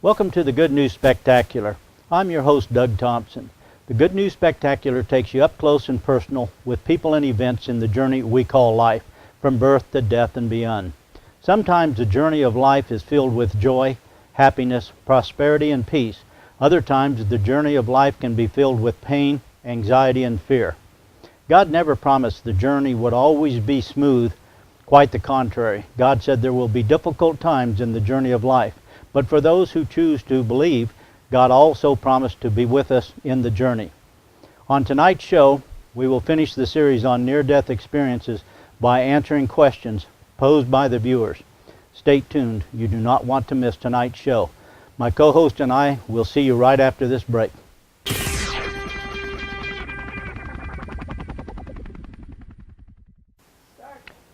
Welcome to the Good News Spectacular. I'm your host, Doug Thompson. The Good News Spectacular takes you up close and personal with people and events in the journey we call life, from birth to death and beyond. Sometimes the journey of life is filled with joy, happiness, prosperity, and peace. Other times the journey of life can be filled with pain, anxiety, and fear. God never promised the journey would always be smooth. Quite the contrary. God said there will be difficult times in the journey of life. But for those who choose to believe, God also promised to be with us in the journey. On tonight's show, we will finish the series on near-death experiences by answering questions posed by the viewers. Stay tuned. You do not want to miss tonight's show. My co-host and I will see you right after this break.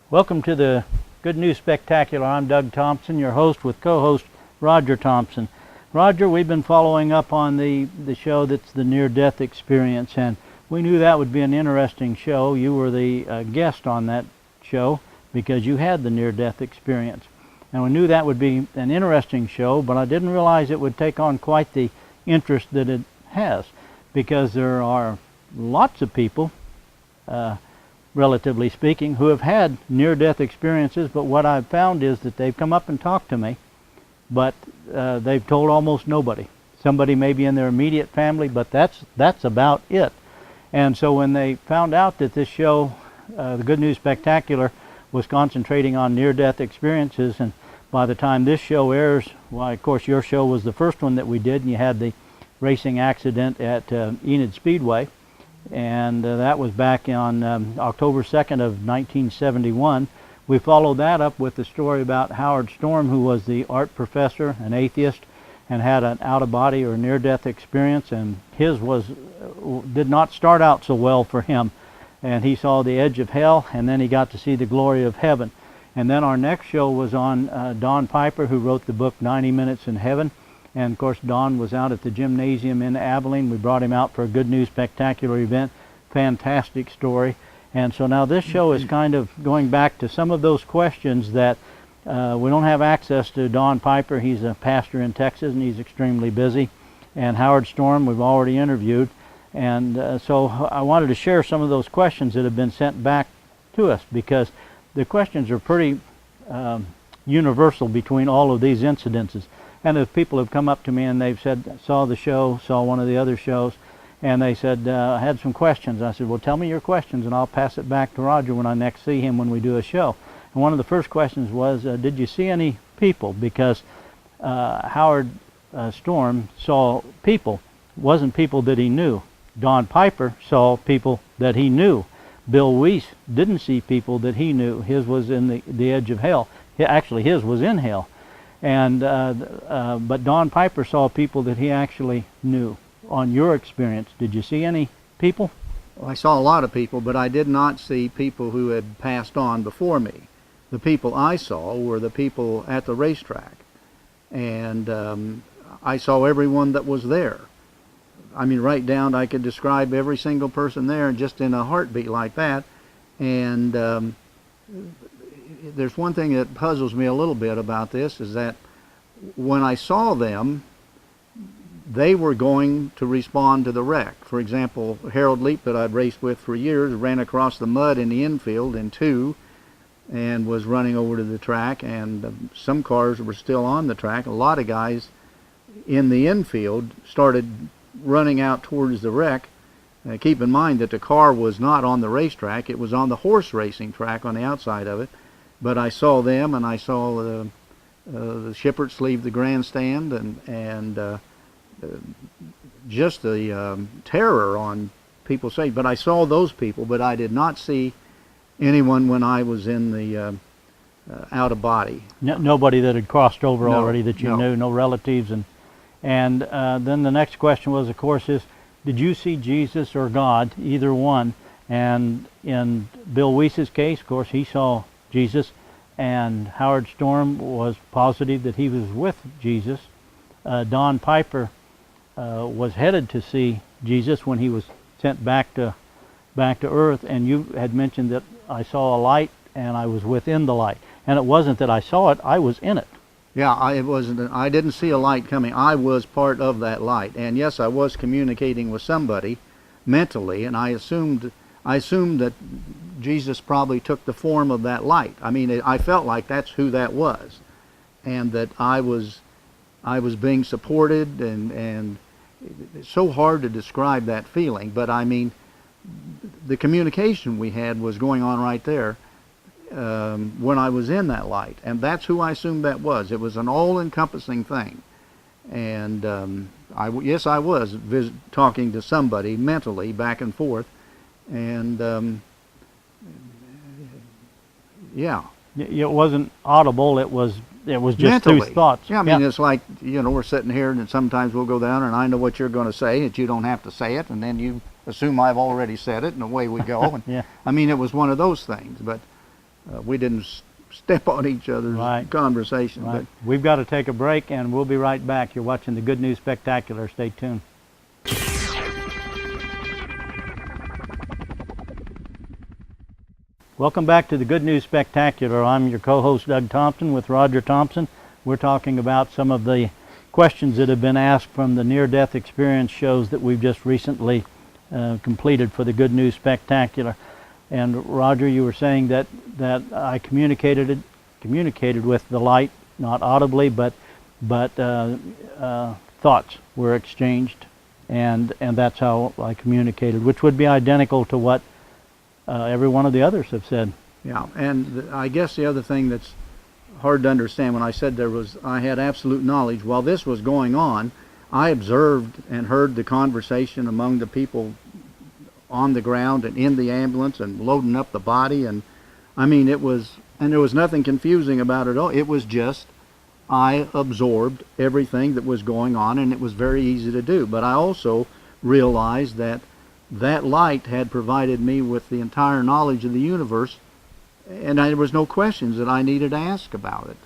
Welcome to the Good News Spectacular. I'm Doug Thompson, your host with co-host Roger Thompson. Roger, we've been following up on the show that's the near-death experience, and we knew that would be an interesting show. You were the guest on that show because you had the near-death experience. And we knew that would be an interesting show, but I didn't realize it would take on quite the interest that it has, because there are lots of people, relatively speaking, who have had near-death experiences, but what I've found is that they've come up and talked to me, but they've told almost nobody. Somebody maybe in their immediate family, but that's about it. And so when they found out that this show, the Good News Spectacular, was concentrating on near-death experiences, and by the time this show airs, well, of course, your show was the first one that we did, and you had the racing accident at Enid Speedway, and that was back on October 2nd of 1971. We followed that up with the story about Howard Storm, who was the art professor, an atheist, and had an out-of-body or near-death experience, and his did not start out so well for him. And he saw the edge of hell, and then he got to see the glory of heaven. And then our next show was on Don Piper, who wrote the book 90 Minutes in Heaven. And of course, Don was out at the gymnasium in Abilene. We brought him out for a Good News Spectacular event. Fantastic story. And so now this show is kind of going back to some of those questions that we don't have access to. Don Piper, he's a pastor in Texas, and he's extremely busy. And Howard Storm, we've already interviewed. And so I wanted to share some of those questions that have been sent back to us, because the questions are pretty universal between all of these incidences. And if people have come up to me and they've said, saw the show, saw one of the other shows, and they said, I had some questions. I said, well, tell me your questions, and I'll pass it back to Roger when I next see him when we do a show. And one of the first questions was, did you see any people? Because Howard Storm saw people. Wasn't people that he knew. Don Piper saw people that he knew. Bill Weiss didn't see people that he knew. His was in the edge of hell. Actually, his was in hell. And but Don Piper saw people that he actually knew. On your experience, did you see any people? Well, I saw a lot of people, but I did not see people who had passed on before me. The people I saw were the people at the racetrack. And I saw everyone that was there. I mean, right down, I could describe every single person there just in a heartbeat like that. And there's one thing that puzzles me a little bit about this, is that when I saw them, they were going to respond to the wreck. For example, Harold Leap, that I'd raced with for years, ran across the mud in the infield in 2 and was running over to the track, and some cars were still on the track. A lot of guys in the infield started running out towards the wreck. Keep in mind that the car was not on the racetrack, it was on the horse racing track on the outside of it. But I saw them, and I saw the Shipperts leave the grandstand, and just the terror on people's face. But I saw those people, but I did not see anyone when I was in the out of body. Nobody that had crossed over already that you knew, no relatives. And then the next question was, of course, is, did you see Jesus or God, either one? And in Bill Weiss's case, of course, he saw Jesus, and Howard Storm was positive that he was with Jesus. Don Piper was headed to see Jesus when he was sent back to earth, and you had mentioned that I saw a light and I was within the light. And it wasn't that I saw it, I was in it. Yeah, it wasn't. I didn't see a light coming. I was part of that light, and yes, I was communicating with somebody mentally, and I assumed that Jesus probably took the form of that light. I mean, I felt like that's who that was, and that I was being supported, and it's so hard to describe that feeling. But I mean, the communication we had was going on right there. When I was in that light, and that's who I assumed that was. It was an all-encompassing thing, and yes, I was talking to somebody mentally back and forth, and yeah. It wasn't audible. It was just Mentally. through thoughts. Yeah, I mean, it's like, we're sitting here, and sometimes we'll go down, and I know what you're going to say, that you don't have to say it, and then you assume I've already said it, and away we go. And, yeah. I mean, it was one of those things, but we didn't step on each other's conversation. Right. But we've got to take a break, and we'll be right back. You're watching the Good News Spectacular. Stay tuned. Welcome back to the Good News Spectacular. I'm your co-host Doug Thompson with Roger Thompson. We're talking about some of the questions that have been asked from the near-death experience shows that we've just recently completed for the Good News Spectacular. And Roger, you were saying that I communicated with the light, not audibly, but thoughts were exchanged, and that's how I communicated, which would be identical to what every one of the others have said. Yeah, and I guess the other thing that's hard to understand, when I said I had absolute knowledge, while this was going on, I observed and heard the conversation among the people on the ground and in the ambulance and loading up the body, and I mean, there was nothing confusing about it at all. It was just, I absorbed everything that was going on, and it was very easy to do. But I also realized that light had provided me with the entire knowledge of the universe, and there was no questions that I needed to ask about it.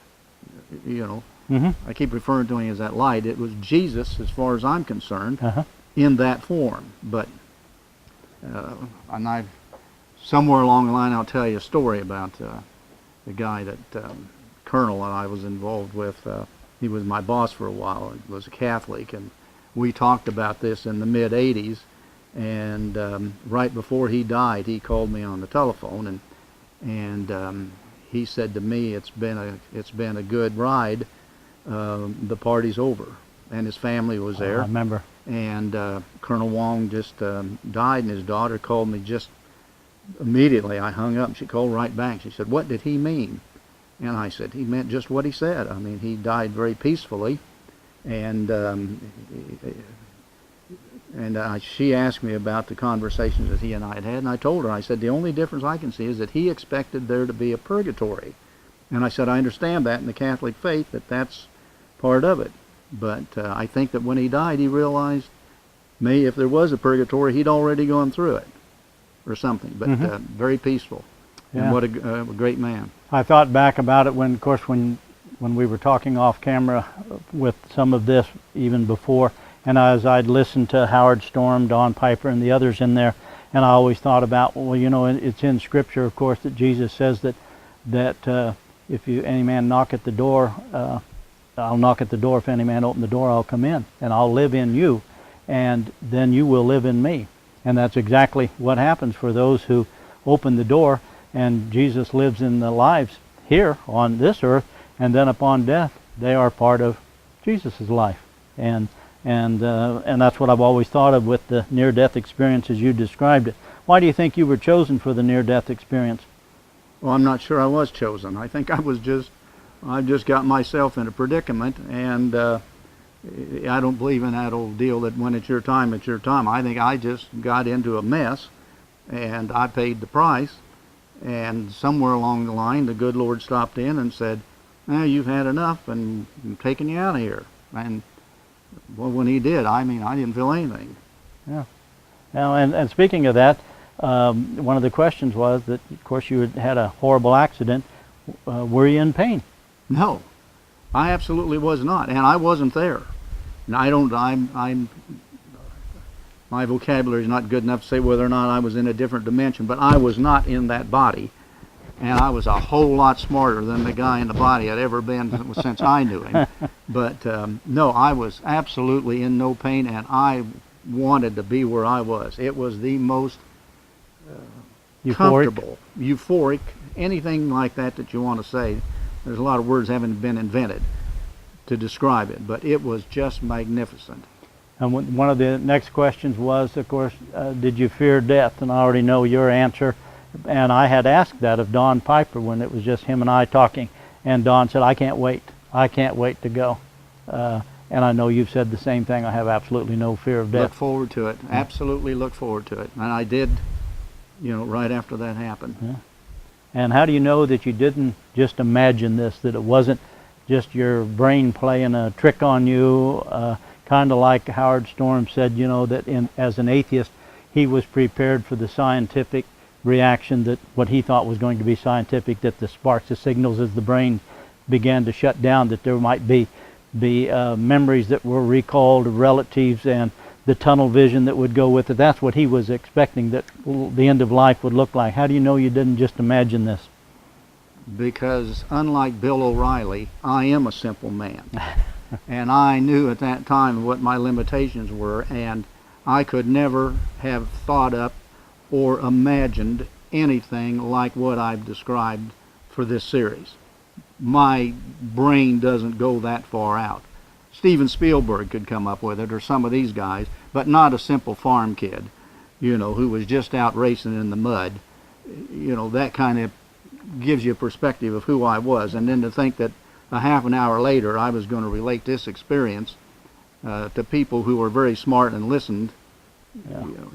Mm-hmm. I keep referring to him as that light. It was Jesus, as far as I'm concerned, Uh-huh. in that form. But and somewhere along the line, I'll tell you a story about the guy that Colonel that I was involved with. He was my boss for a while. He was a Catholic, and we talked about this in the mid '80s. And right before he died, he called me on the telephone, and he said to me, "It's been a good ride. The party's over." And his family was there. I remember. And Colonel Wong just died, and his daughter called me just immediately. I hung up, and she called right back. She said, "What did he mean?" And I said, "He meant just what he said. I mean, he died very peacefully." And she asked me about the conversations that he and I had had, and I told her, I said, the only difference I can see is that he expected there to be a purgatory. And I said, I understand that in the Catholic faith, that's part of it. But I think that when he died, he realized maybe if there was a purgatory, he'd already gone through it or something. But very peaceful. Yeah. And what a great man. I thought back about it when we were talking off camera with some of this even before, and as I'd listened to Howard Storm, Don Piper, and the others in there, and I always thought about, well, it's in Scripture, of course, that Jesus says that if any man knock at the door, I'll knock at the door. If any man open the door, I'll come in, and I'll live in you, and then you will live in me. And that's exactly what happens for those who open the door, and Jesus lives in the lives here on this earth, and then upon death, they are part of Jesus' life. And that's what I've always thought of with the near-death experience as you described it. Why do you think you were chosen for the near-death experience? Well, I'm not sure I was chosen. I think I just got myself in a predicament, and I don't believe in that old deal that when it's your time, it's your time. I think I just got into a mess, and I paid the price, and somewhere along the line, the good Lord stopped in and said, you've had enough, and I'm taking you out of here. And well, when he did, I didn't feel anything. Yeah. Now, and speaking of that, one of the questions was that, of course, you had a horrible accident. Were you in pain? No, I absolutely was not, and I wasn't there. And my vocabulary is not good enough to say whether or not I was in a different dimension, but I was not in that body. and I was a whole lot smarter than the guy in the body had ever been since I knew him. But no, I was absolutely in no pain, and I wanted to be where I was. It was the most comfortable, euphoric, anything like that you want to say. There's a lot of words haven't been invented to describe it, but it was just magnificent. And one of the next questions was, of course, did you fear death? And I already know your answer. And I had asked that of Don Piper when it was just him and I talking. And Don said, I can't wait. I can't wait to go. And I know you've said the same thing. I have absolutely no fear of death. Look forward to it. Absolutely look forward to it. And I did, right after that happened. Yeah. And how do you know that you didn't just imagine this, that it wasn't just your brain playing a trick on you, kind of like Howard Storm said, that as an atheist, he was prepared for the scientific reaction, that what he thought was going to be scientific, that the sparks, the signals as the brain began to shut down, that there might be memories that were recalled of relatives and the tunnel vision that would go with it. That's what he was expecting, that the end of life would look like. How do you know you didn't just imagine this? Because unlike Bill O'Reilly, I am a simple man. And I knew at that time what my limitations were, and I could never have thought up or imagined anything like what I've described for this series. My brain doesn't go that far out. Steven Spielberg could come up with it, or some of these guys, but not a simple farm kid, who was just out racing in the mud. That kind of gives you a perspective of who I was. And then to think that a half an hour later I was going to relate this experience to people who were very smart and listened,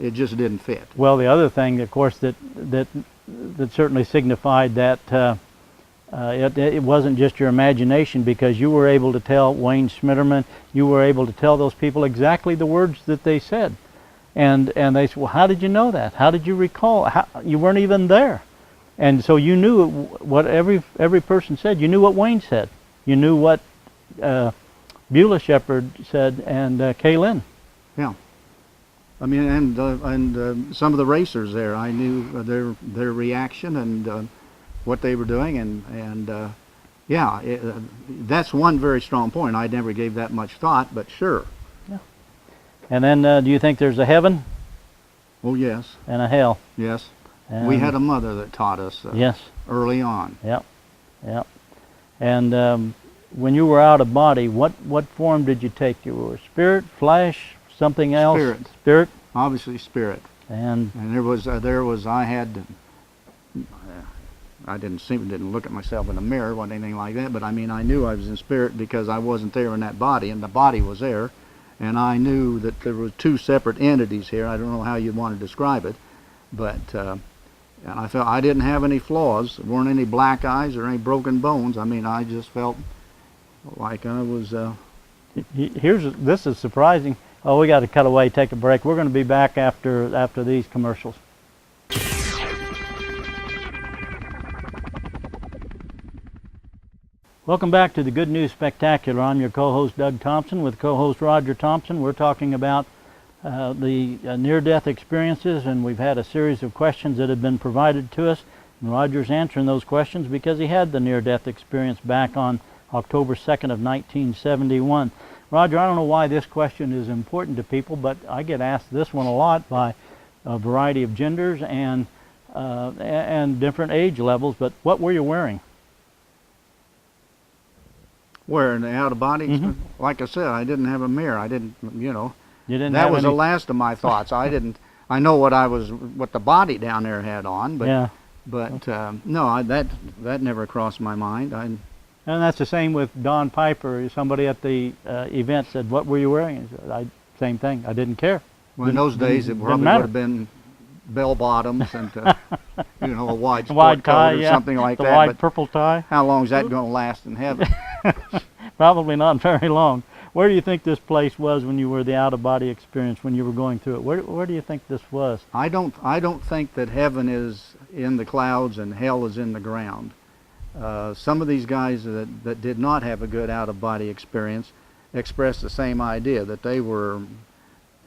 it just didn't fit. Well, the other thing, of course, that certainly signified that it wasn't just your imagination, because you were able to tell Wayne Schmitterman, you were able to tell those people exactly the words that they said. And they said, well, how did you know that? How did you recall? You weren't even there. And so you knew what every person said. You knew what Wayne said. You knew what Beulah Shepard said, and Kay Lynn. Yeah. I mean, and some of the racers there, I knew their reaction and what they were doing, and that's one very strong point. I never gave that much thought, but sure. Yeah. And then, do you think there's a heaven? Oh, yes. And a hell? Yes. We had a mother that taught us yes. early on. Yep. Yep. And when you were out of body, what form did you take? You were spirit, flesh, something else? Spirit. Spirit? Obviously spirit. And I didn't look at myself in the mirror or anything like that, but I mean, I knew I was in spirit because I wasn't there in that body, and the body was there, and I knew that there were two separate entities here. I don't know how you'd want to describe it, but and I felt I didn't have any flaws. There weren't any black eyes or any broken bones. I mean, I just felt like I was... This is surprising. Oh, we got to cut away, take a break. We're going to be back after these commercials. Welcome back to the Good News Spectacular. I'm your co-host Doug Thompson with co-host Roger Thompson. We're talking about the near-death experiences, and we've had a series of questions that have been provided to us. And Roger's answering those questions because he had the near-death experience back on October 2nd of 1971. Roger, I don't know why this question is important to people, but I get asked this one a lot by a variety of genders and different age levels. But what were you wearing? Where, in the out-of-body? Mm-hmm. Like I said, I didn't have a mirror. I didn't, You didn't that have was any... the last of my thoughts. I know what the body down there had on, but Yeah. But no, that never crossed my mind. And that's the same with Don Piper. Somebody at the event said, "What were you wearing?" He said, same thing. I didn't care. Well, in those days, it probably would have been bell bottoms and a wide sport tie, coat or something like the that. Wide but purple tie. how long is that going to last in heaven? Probably not very long. Where do you think this place was when you were the out-of-body experience, when you were going through it? Where do you think this was? I don't think that heaven is in the clouds and hell is in the ground. Some of these guys that did not have a good out-of-body experience expressed the same idea, that they were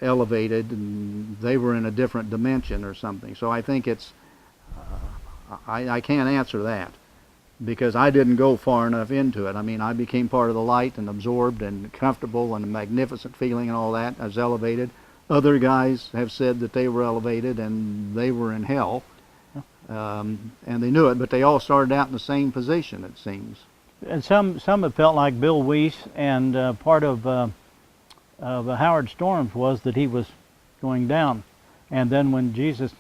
elevated and they were in a different dimension or something. So I think I can't answer that, because I didn't go far enough into it. I mean, I became part of the light and absorbed and comfortable and a magnificent feeling and all that. I was elevated. Other guys have said that they were elevated and they were in hell, and they knew it, but they all started out in the same position, it seems. And some have felt like Bill Weiss, and part of Howard Storm's was that he was going down. And then when Jesus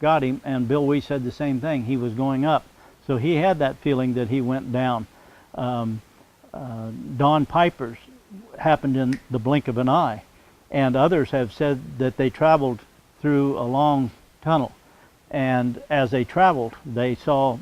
got him, and Bill Weiss said the same thing, he was going up. So he had that feeling that he went down. Don Piper's happened in the blink of an eye. And others have said that they traveled through a long tunnel. And as they traveled, they saw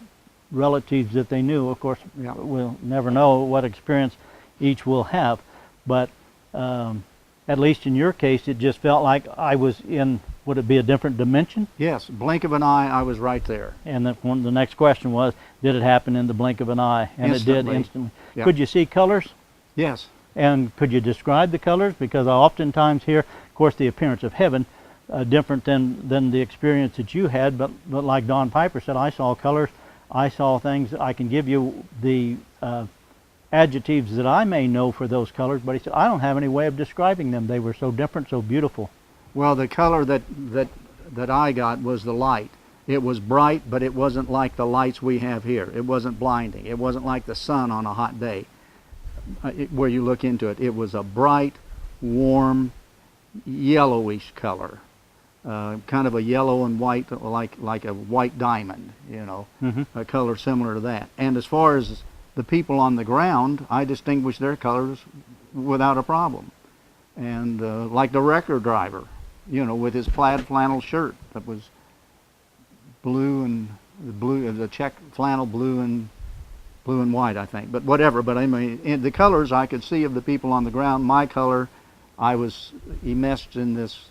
relatives that they knew. Of course, we'll never know what experience each will have. But at least in your case, it just felt like I was in, would it be a different dimension? Yes, blink of an eye, I was right there. And the next question was, did it happen in the blink of an eye? And Instantly. It did instantly. Yep. Could you see colors? Yes. And could you describe the colors? Because I oftentimes hear, of course, the appearance of heaven, different than the experience that you had, but like Don Piper said, I saw colors, I saw things. I can give you the adjectives that I may know for those colors, but he said, I don't have any way of describing them. They were so different, so beautiful. Well, the color that I got was the light. It was bright, but it wasn't like the lights we have here. It wasn't blinding. It wasn't like the sun on a hot day where you look into it. It was a bright, warm, yellowish color, kind of a yellow and white, like a white diamond, you know, a color similar to that. And as far as the people on the ground, I distinguished their colors without a problem. And like the wrecker driver, you know, with his plaid flannel shirt that was the check flannel blue and white, I think. But whatever. But I mean, in the colors I could see of the people on the ground. My color, I was enmeshed in this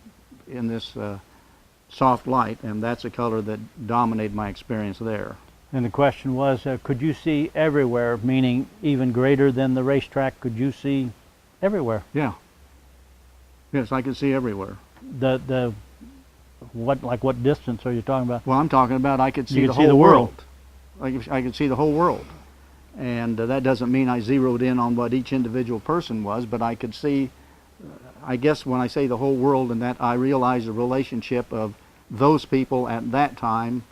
soft light, and that's a color that dominated my experience there. And the question was, could you see everywhere? Meaning, even greater than the racetrack, could you see everywhere? Yeah. Yes, I could see everywhere. What distance are you talking about? Well, I'm talking about I could see You the could see whole the world. I could see the whole world. And that doesn't mean I zeroed in on what each individual person was, but I could see, I guess when I say the whole world, and that I realize the relationship of those people at that time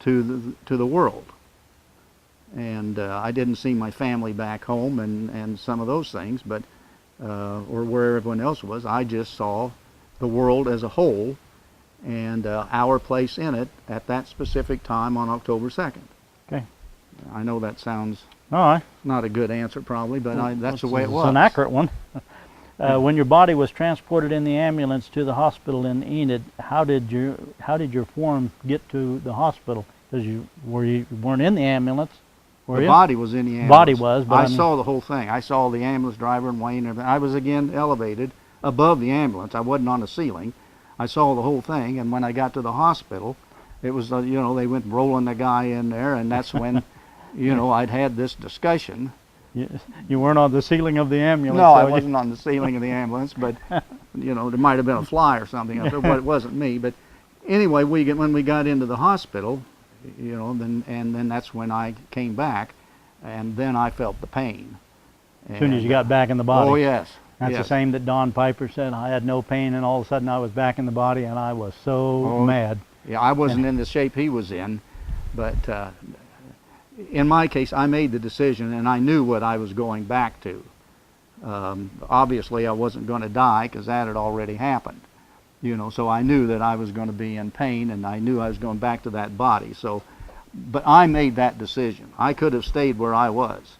to the world. And I didn't see my family back home and some of those things, but or where everyone else was. I just saw the world as a whole and our place in it at that specific time on October 2nd. Okay. I know that sounds All right. not a good answer probably, but that's the way it was. It's an accurate one. When your body was transported in the ambulance to the hospital in Enid, how did your form get to the hospital? Because you weren't in the ambulance, were you? The body was in the ambulance. Body was, but I saw the whole thing. I saw the ambulance driver and Wayne and everything. I was again elevated above the ambulance. I wasn't on the ceiling. I saw the whole thing, and when I got to the hospital, it was they went rolling the guy in there, and that's when I'd had this discussion. You weren't on the ceiling of the ambulance. No, I wasn't on the ceiling of the ambulance, but there might have been a fly or something up there, but it wasn't me. But anyway, when we got into the hospital, then that's when I came back, and then I felt the pain. As soon as you got back in the body. Oh yes. That's yes. the same that Don Piper said. I had no pain, and all of a sudden I was back in the body, and I was so mad. Yeah, I wasn't in the shape he was in, but in my case, I made the decision, and I knew what I was going back to. Obviously, I wasn't going to die because that had already happened. So I knew that I was going to be in pain, and I knew I was going back to that body. But I made that decision. I could have stayed where I was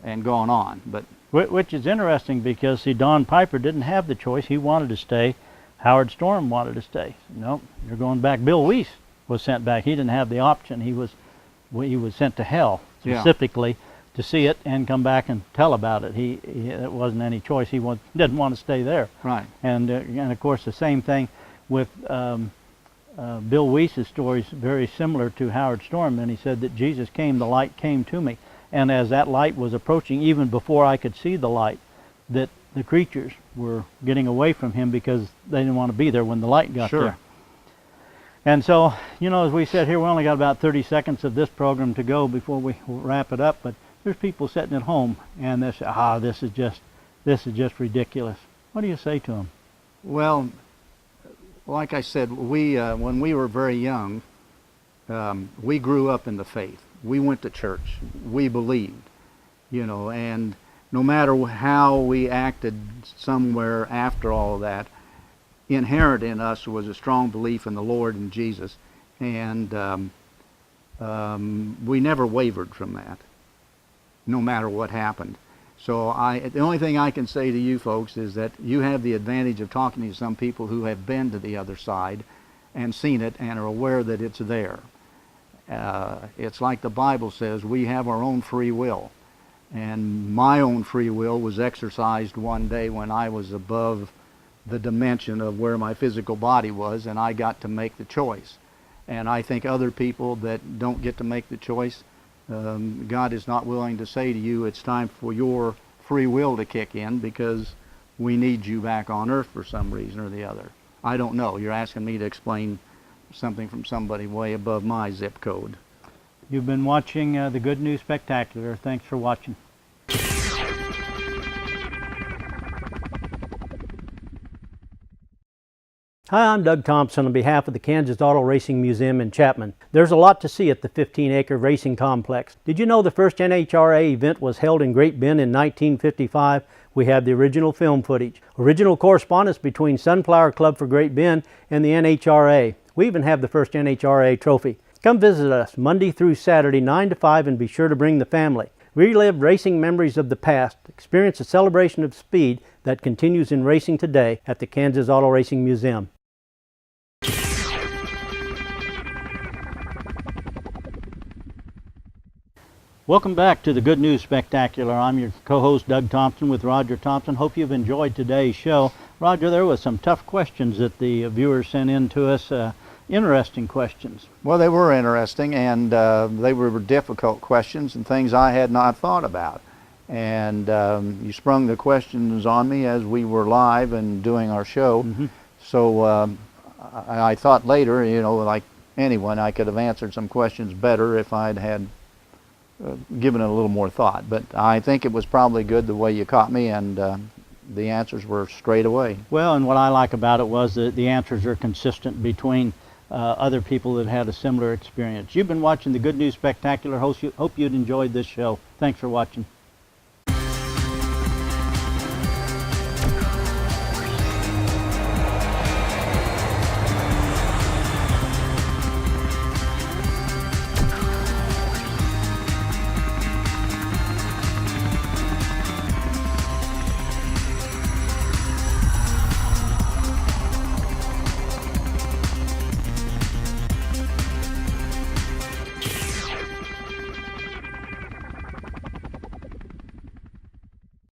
and gone on, but. Which is interesting because, see, Don Piper didn't have the choice. He wanted to stay. Howard Storm wanted to stay. Nope, you're going back. Bill Weiss was sent back. He didn't have the option. He was sent to hell specifically to see it and come back and tell about it. It wasn't any choice. He didn't want to stay there. Right. And of course the same thing with Bill Weiss's story is very similar to Howard Storm. And he said that Jesus came, the light came to me. And as that light was approaching, even before I could see the light, that the creatures were getting away from him because they didn't want to be there when the light got there. And so, you know, as we said here, we only got about 30 seconds of this program to go before we wrap it up, but there's people sitting at home and they say, this is just ridiculous. What do you say to them? Well, like I said, when we were very young, we grew up in the faith. We went to church. We believed, you know, and no matter how we acted somewhere after all of that, inherent in us was a strong belief in the Lord and Jesus, and we never wavered from that, no matter what happened. So the only thing I can say to you folks is that you have the advantage of talking to some people who have been to the other side and seen it and are aware that it's there. It's like the Bible says, we have our own free will. And my own free will was exercised one day when I was above the dimension of where my physical body was, and I got to make the choice. And I think other people that don't get to make the choice, God is not willing to say to you, it's time for your free will to kick in because we need you back on earth for some reason or the other. I don't know. You're asking me to explain something from somebody way above my zip code. You've been watching the Good News Spectacular. Thanks for watching. Hi, I'm Doug Thompson on behalf of the Kansas Auto Racing Museum in Chapman. There's a lot to see at the 15-acre racing complex. Did you know the first NHRA event was held in Great Bend in 1955? We have the original film footage, original correspondence between Sunflower Club for Great Bend and the NHRA. We even have the first NHRA trophy. Come visit us Monday through Saturday, 9 to 5, and be sure to bring the family. Relive racing memories of the past. Experience a celebration of speed that continues in racing today at the Kansas Auto Racing Museum. Welcome back to the Good News Spectacular. I'm your co-host Doug Thompson with Roger Thompson. Hope you've enjoyed today's show. Roger, there was some tough questions that the viewers sent in to us. Interesting questions. Well, they were interesting, and they were difficult questions and things I had not thought about. And you sprung the questions on me as we were live and doing our show. Mm-hmm. So I thought later, you know, like anyone, I could have answered some questions better if I'd had given it a little more thought. But I think it was probably good the way you caught me, and the answers were straight away. Well, and what I like about it was that the answers are consistent between other people that had a similar experience. You've been watching the Good News Spectacular. Hope you'd enjoyed this show. Thanks for watching.